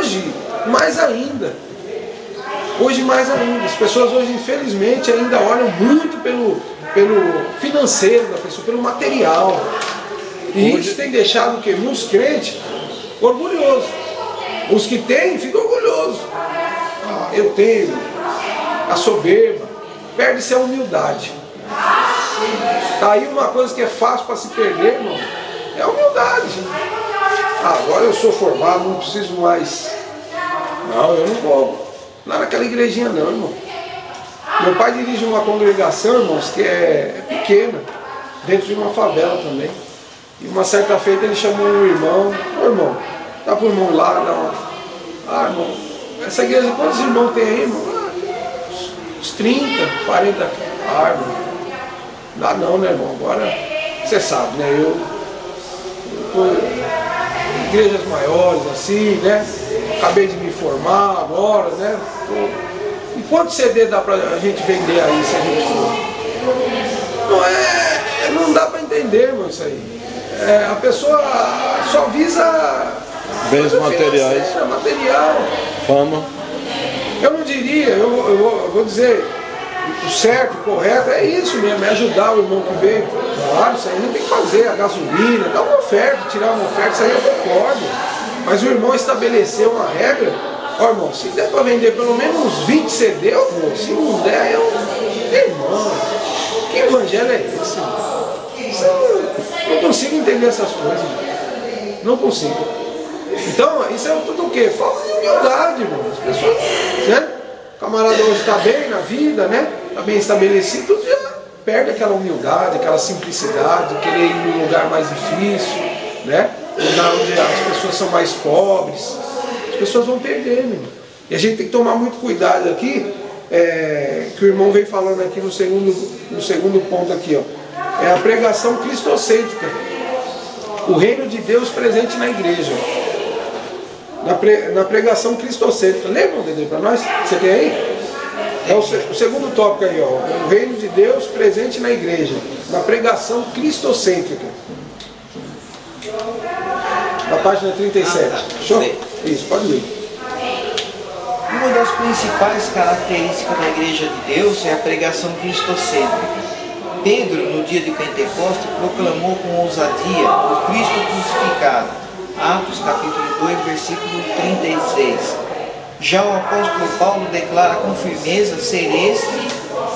hoje, mais ainda. Hoje mais ainda. As pessoas hoje, infelizmente, ainda olham muito pelo financeiro da pessoa, pelo material. E isso tem deixado o quê? Muitos crentes orgulhosos. Os que têm, ficam orgulhosos. Eu tenho. A soberba. Perde-se a humildade. Tá aí uma coisa que é fácil para se perder, irmão. É a humildade. Agora eu sou formado, não preciso mais. Não, eu não vou lá naquela igrejinha não, irmão. Meu pai dirige uma congregação, irmãos, que é pequena, dentro de uma favela também. E uma certa feita ele chamou um irmão. Ô irmão, dá pro irmão lá, dá uma... Ah, irmão, essa igreja, quantos irmãos tem aí, irmão? Uns 30, 40. Ah, irmão, dá não, né, irmão? Agora, você sabe, né? Eu tô em igrejas maiores, assim, né? Acabei de me formar agora, né? E quantos CD dá pra gente vender aí, se a gente for? Não dá pra entender, irmão, isso aí. A pessoa só visa bens materiais, material, fama. Eu não diria, eu vou dizer, o certo, o correto é isso mesmo, é ajudar o irmão que veio. Claro, isso aí a gente tem que fazer, a gasolina, dar uma oferta, tirar uma oferta, isso aí eu concordo. Mas o irmão estabeleceu uma regra. Ó, irmão, se der para vender pelo menos uns 20 CD, eu vou. Se não der, irmão, que evangelho é esse? Eu não consigo entender essas coisas. Não consigo. Então, isso é tudo o quê? Falta de humildade, irmão. As pessoas, né? O camarada hoje está bem na vida, né? Está bem estabelecido, já perde aquela humildade, aquela simplicidade, querer ir num lugar mais difícil, né? Lugar onde as pessoas são mais pobres. As pessoas vão perder, meu. E a gente tem que tomar muito cuidado aqui, que o irmão vem falando aqui no segundo ponto aqui, ó. É a pregação cristocêntrica. O reino de Deus presente na igreja. Na pregação cristocêntrica. Lembra, Dedê, para nós? Você tem aí? É o segundo tópico aí, ó. O reino de Deus presente na igreja. Na pregação cristocêntrica. Na página 37. Show? Isso, pode ler. Uma das principais características da igreja de Deus é a pregação cristocêntrica. Pedro, no dia de Pentecostes, proclamou com ousadia o Cristo crucificado. Atos capítulo 2, versículo 36. Já o apóstolo Paulo declara com firmeza ser este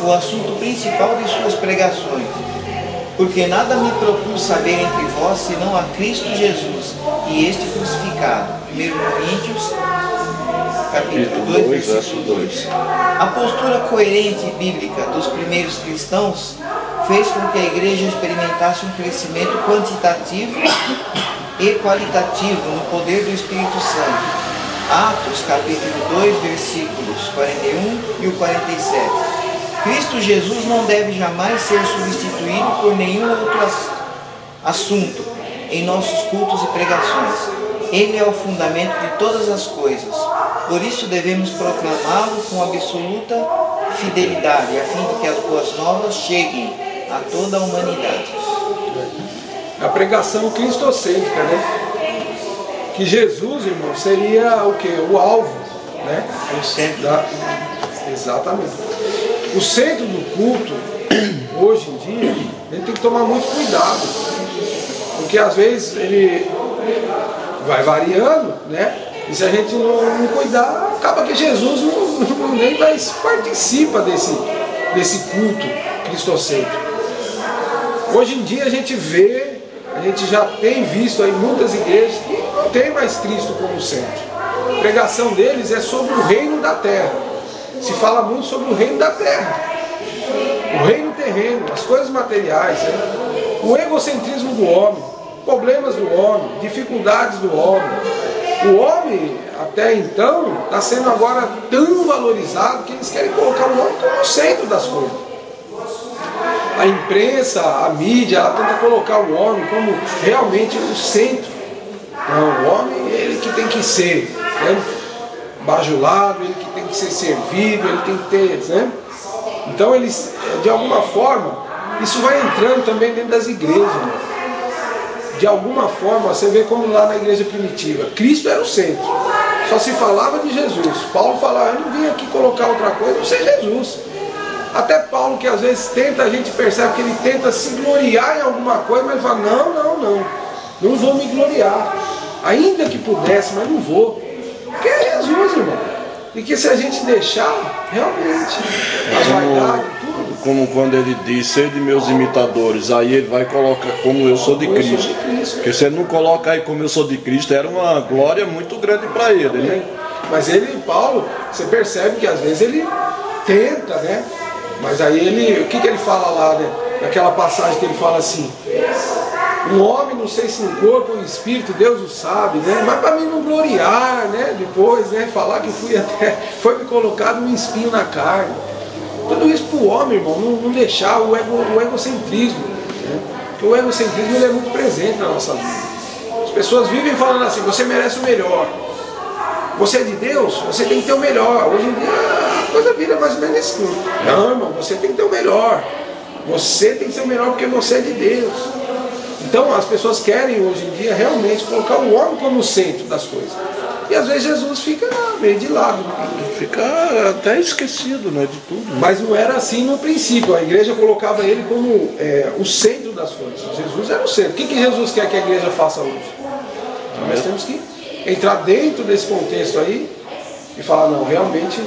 o assunto principal de suas pregações. Porque nada me propus saber entre vós, senão a Cristo Jesus, e este crucificado. 1 Coríntios, capítulo 2, versículo 2. A postura coerente e bíblica dos primeiros cristãos fez com que a igreja experimentasse um crescimento quantitativo e qualitativo no poder do Espírito Santo. Atos, capítulo 2, versículos 41 e o 47. Cristo Jesus não deve jamais ser substituído por nenhum outro assunto em nossos cultos e pregações. Ele é o fundamento de todas as coisas. Por isso devemos proclamá-lo com absoluta fidelidade, a fim de que as boas novas cheguem a toda a humanidade. A pregação cristocêntrica, né? Que Jesus, irmão, seria o quê? O alvo, né? O centro da... Exatamente. O centro do culto, hoje em dia, a gente tem que tomar muito cuidado, porque às vezes ele vai variando, né? E se a gente não cuidar, acaba que Jesus nem mais participa desse culto cristocêntrico. Hoje em dia a gente já tem visto aí muitas igrejas que não tem mais Cristo como centro. A pregação deles é sobre o reino da terra. Se fala muito sobre o reino da terra, o reino terreno, as coisas materiais, né? O egocentrismo do homem, problemas do homem, dificuldades do homem. O homem, até então, está sendo agora tão valorizado que eles querem colocar o homem como o centro das coisas. A imprensa, a mídia, ela tenta colocar o homem como realmente o centro. Não, o homem, ele que tem que ser, né? Bajulado, ele que tem que ser servido, ele tem que ter, né? Então eles, de alguma forma, isso vai entrando também dentro das igrejas, né? De alguma forma, você vê como lá na igreja primitiva, Cristo era o centro. só se falava de Jesus. Paulo falava, eu não vim aqui colocar outra coisa, não sei Jesus. Até Paulo, que às vezes tenta, a gente percebe que ele tenta se gloriar em alguma coisa, mas ele fala, não vou me gloriar. Ainda que pudesse, mas não vou. Porque é Jesus, irmão. E que se a gente deixar, realmente, as vaidades, tudo. Como quando ele diz, sede meus imitadores, aí ele vai colocar como eu sou de Cristo. Porque se ele não coloca aí como eu sou de Cristo, era uma glória muito grande para ele, né? Mas ele, Paulo, você percebe que às vezes ele tenta, né? Mas aí ele, o que ele fala lá, né? Naquela passagem que ele fala assim, um homem, não sei se um corpo ou um espírito, Deus o sabe, né? Mas para mim não gloriar, né? Depois, né? Falar que foi me colocado um espinho na carne. Tudo isso para o homem, irmão, não deixar o egocentrismo, né? Porque o egocentrismo ele é muito presente na nossa vida. As pessoas vivem falando assim, você merece o melhor. Você é de Deus, você tem que ter o melhor. Hoje em dia a coisa vira mais ou menos isso. Não, irmão, você tem que ter o melhor. Você tem que ser o melhor porque você é de Deus. Então as pessoas querem hoje em dia realmente colocar o homem como o centro das coisas. E às vezes Jesus fica meio de lado. Fica até esquecido, né, de tudo. Né? Mas não era assim no princípio. A igreja colocava ele como o centro das coisas. Jesus era o centro. O que Jesus quer que a igreja faça hoje? Então nós temos que entrar dentro desse contexto aí e falar, não, realmente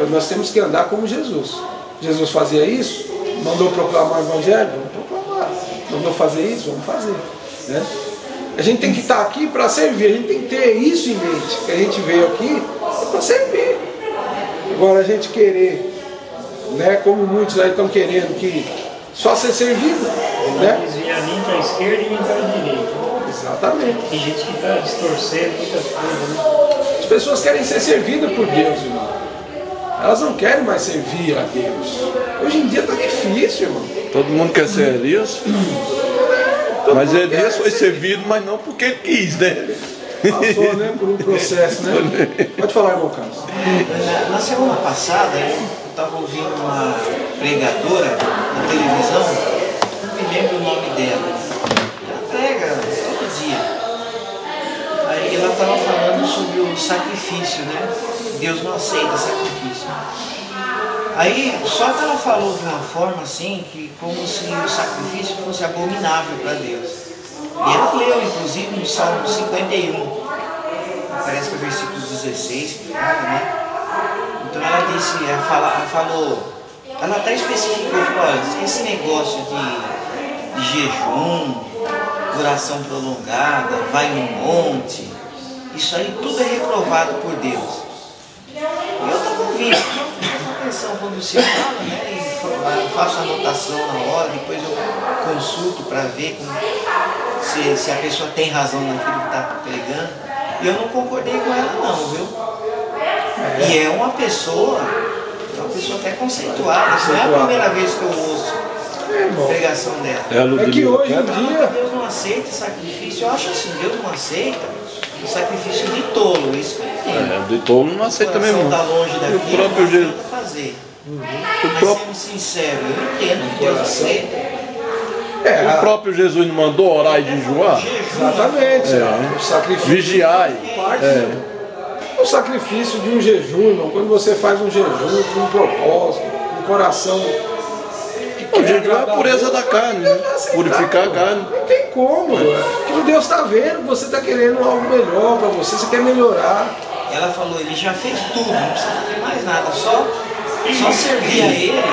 nós temos que andar como Jesus. Jesus fazia isso, mandou proclamar o evangelho, vamos proclamar. Mandou fazer isso, vamos fazer. Né? A gente tem que estar aqui para servir, a gente tem que ter isso em mente, que a gente veio aqui para servir. Agora a gente querer, né, como muitos aí estão querendo, que só ser servido. Né? Desviar nem para a esquerda e nem para a direita. Exatamente. Tem gente que está distorcendo muitas coisas, né? As pessoas querem ser servidas por Deus, irmão. Elas não querem mais servir a Deus. Hoje em dia está difícil, irmão. Todo mundo quer ser Elias. Mas Elias foi servido, mas não porque ele quis, né? Passou, né, por um processo, né? Pode falar, irmão Carlos. Na semana passada, eu estava ouvindo uma pregadora na televisão, não me lembro o nome dela. Ela prega todo dia. Aí ela estava falando sobre o sacrifício, né? Deus não aceita sacrifício. Aí, só que ela falou de uma forma assim, que como se o sacrifício fosse abominável para Deus. E ela leu, inclusive, no Salmo 51, parece que é o versículo 16, que fala, né? Então ela disse, ela até especificou, falou, olha, esse negócio de jejum, oração prolongada, vai no monte, isso aí tudo é reprovado por Deus. E eu estava ouvindo, atenção quando se fala, né? E eu faço anotação na hora, depois eu consulto para ver se a pessoa tem razão naquilo que está pregando. E eu não concordei com ela não, viu? E é uma pessoa até conceituada, isso não é a primeira vez que eu ouço a pregação dela. É que hoje em dia Deus não aceita sacrifício, eu acho assim, Deus não aceita o sacrifício de tolo, isso que eu entendo. De tolo não aceita mesmo. Está longe daquilo, o próprio não Jesus. fazer. O Mas sendo sincero, eu entendo que Deus aceita. O próprio Jesus não mandou orar e jejuar? Exatamente. O sacrifício. Vigiai. O sacrifício de um jejum, irmão, quando você faz um jejum com um propósito, um coração. O jejum é a pureza da carne, né? Purificar a carne. Não tem como, porque Deus está vendo que você está querendo algo melhor para você, você quer melhorar. Ela falou, ele já fez tudo, não precisa fazer mais nada, só servir a ele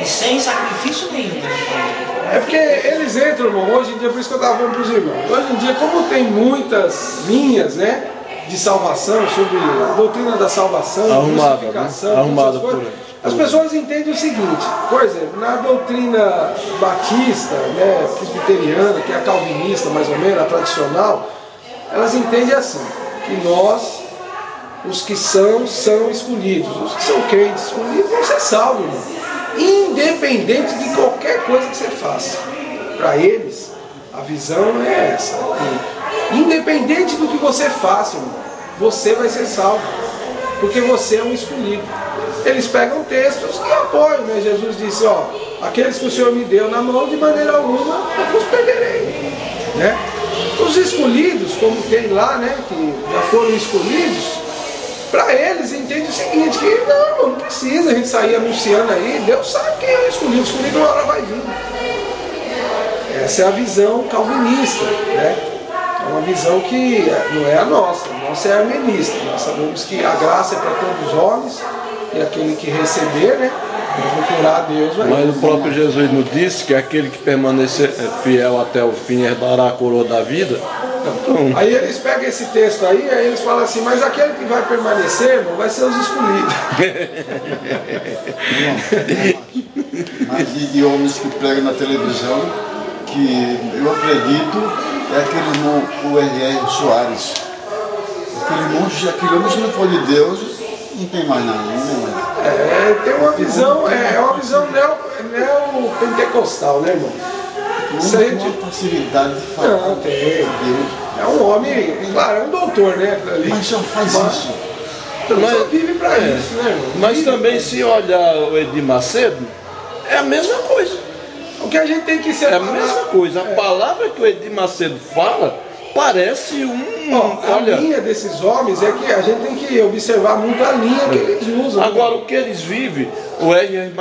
e sem sacrifício nenhum. É porque eles entram, irmão, hoje em dia, por isso que eu estava falando para os irmãos, hoje em dia, como tem muitas linhas, né, de salvação, sobre a doutrina da salvação, arrumada, justificação, né? Arrumada por as pessoas entendem o seguinte, por exemplo, na doutrina batista, né, presbiteriana, que é a calvinista mais ou menos, a tradicional, elas entendem assim, que nós, os que são escolhidos, os que são crentes escolhidos vão ser salvos, irmão, independente de qualquer coisa que você faça. Para eles, a visão é essa, que, independente do que você faça, irmão, você vai ser salvo, porque você é um escolhido. Eles pegam textos que apoiam, né? Jesus disse, ó, aqueles que o Senhor me deu na mão, de maneira alguma eu vos perderei, né? Os escolhidos, como tem lá, né, que já foram escolhidos, para eles entende o seguinte, que não precisa a gente sair anunciando aí, Deus sabe quem é o escolhido uma hora vai vir. Essa é a visão calvinista, né? É uma visão que não é a nossa é armenista. Nós sabemos que a graça é para todos os homens, e aquele que receber, né, procurar a Deus vai. Mas o próprio Jesus nos disse que aquele que permanecer fiel até o fim herdará a coroa da vida. Então, aí eles pegam esse texto aí eles falam assim, mas aquele que vai permanecer, irmão, vai ser os escolhidos. Mas de homens que pregam na televisão, que eu acredito, é aquele irmão, o R.R. Soares. Aquele homem, se não for de Deus, não tem mais nada. Tem uma visão, é uma visão neopentecostal, né, irmão? Isso aí tem uma facilidade de falar. Não, tem. É um homem, claro, é um doutor, né? Ali. Mas só faz isso. Mas só vive pra isso, né, irmão? Mas vive também, se olhar o Edir Macedo, é a mesma coisa. O que a gente tem que ser. É a mesma coisa. A palavra que o Edir Macedo fala parece a linha desses homens é que a gente tem que observar muito a linha que eles usam. Agora, o que eles vivem, o R.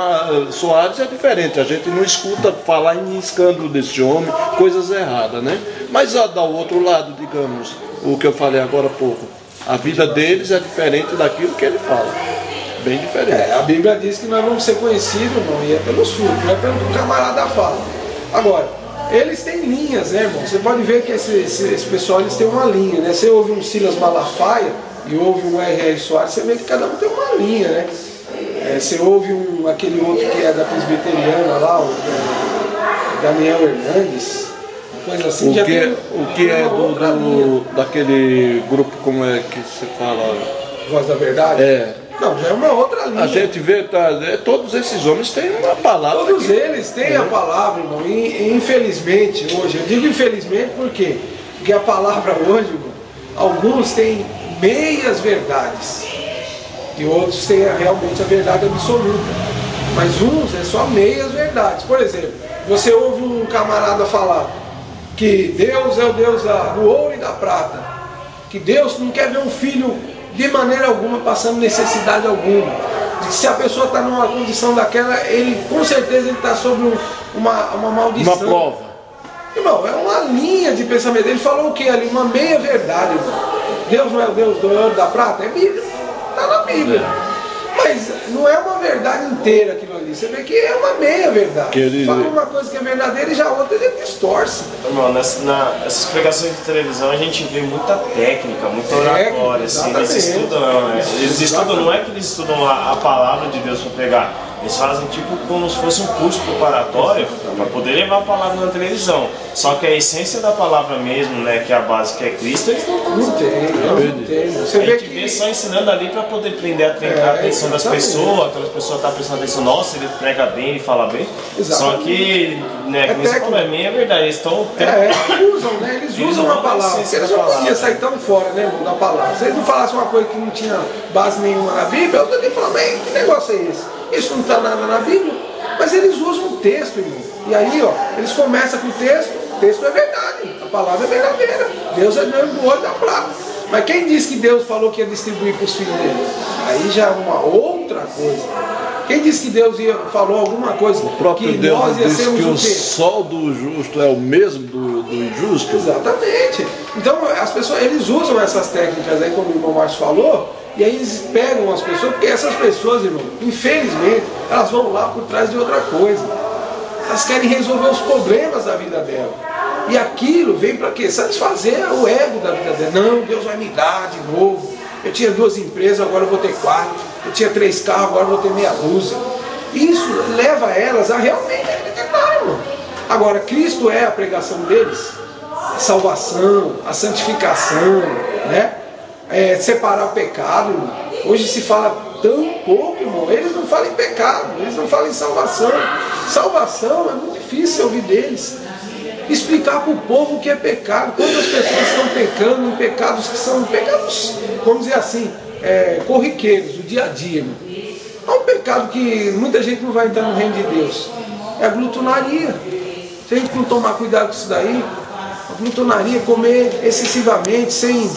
Soares é diferente. A gente não escuta falar em escândalo desse homem, coisas erradas, né? Mas do outro lado, digamos, o que eu falei agora há pouco, a vida deles é diferente daquilo que ele fala. Bem diferente. A Bíblia diz que nós vamos ser conhecidos, irmão, e é pelos frutos, não é pelo que o camarada fala. Agora, eles têm linhas, né, irmão? Você pode ver que esse pessoal, eles têm uma linha, né? Você ouve um Silas Malafaia e ouve um R.R. Soares, você vê que cada um tem uma linha, né? Você ouve aquele outro que é da presbiteriana lá, o Daniel Hernandes, coisa assim. O que é daquele grupo, como é que se fala? Voz da Verdade? Não, já é uma outra linha. A gente vê, todos esses homens têm uma palavra. Todos eles têm a palavra, irmão. E infelizmente, hoje, eu digo infelizmente por quê? Porque a palavra hoje, irmão, alguns têm meias verdades. E outros têm realmente a verdade absoluta. Mas uns é só meias verdades. Por exemplo, você ouve um camarada falar que Deus é o Deus do ouro e da prata. Que Deus não quer ver um filho de maneira alguma passando necessidade alguma. De que se a pessoa está numa condição daquela, ele com certeza ele está sobre uma maldição. Uma prova. Irmão, é uma linha de pensamento. Ele falou o que ali? Uma meia verdade, irmão. Deus não é o Deus do ouro e da prata? É Bíblia. Está na Bíblia. Mas não é uma verdade inteira aquilo ali. Você vê que é uma meia verdade. Fala uma coisa que é verdadeira e já outra ele distorce. Irmão, nessas pregações de televisão a gente vê muita técnica, muita oratória. Assim, eles estudam, não é que eles estudam a palavra de Deus para pregar. Eles fazem tipo como se fosse um curso preparatório para poder levar a palavra na televisão. Só que a essência da palavra mesmo, né, que é a base, que é Cristo, eles não tem. Você vê que vê só ensinando ali para poder prender a atenção das pessoas, aquelas pessoas estão prestando atenção, nossa, ele prega bem, ele fala bem. Só que, né, como você falou, é meia verdade, eles estão... Eles usam a palavra, eles não podiam sair tão fora, né, da palavra. Se eles não falassem uma coisa que não tinha base nenhuma na Bíblia, eu teria que falar, mas que negócio é esse? Isso não está nada na Bíblia, mas eles usam o texto, irmão. E aí, eles começam com o texto é verdade, a palavra é verdadeira. Deus é Deus do ouro e da prata. Mas quem disse que Deus falou que ia distribuir para os filhos dele? Aí já é uma outra coisa. Quem disse que Deus falou alguma coisa? O próprio que Deus nós disse que o quê? sol do justo é o mesmo do injusto. Exatamente. Então as pessoas, eles usam essas técnicas aí, como o irmão Márcio falou, e aí eles pegam as pessoas, porque essas pessoas, irmão, infelizmente, elas vão lá por trás de outra coisa. Elas querem resolver os problemas da vida dela. E aquilo vem para quê? Satisfazer o ego da vida dela. Não, Deus vai me dar de novo. Eu tinha 2 empresas, agora eu vou ter 4. Eu tinha 3 carros, agora eu vou ter meia dúzia. Isso leva elas a realmente acreditar, irmão. Agora, Cristo é a pregação deles. A salvação, a santificação, né? Separar o pecado, irmão. Hoje se fala tão pouco, irmão. Eles não falam em pecado, eles não falam em salvação. Salvação é muito difícil ouvir deles. Explicar para o povo o que é pecado. Quantas pessoas estão pecando em pecados que são pecados, vamos dizer assim, corriqueiros, do dia a dia, irmão. É um pecado que muita gente não vai entrar no reino de Deus. É a glutonaria. Se a gente não tomar cuidado com isso daí, A glutonaria é comer excessivamente, sem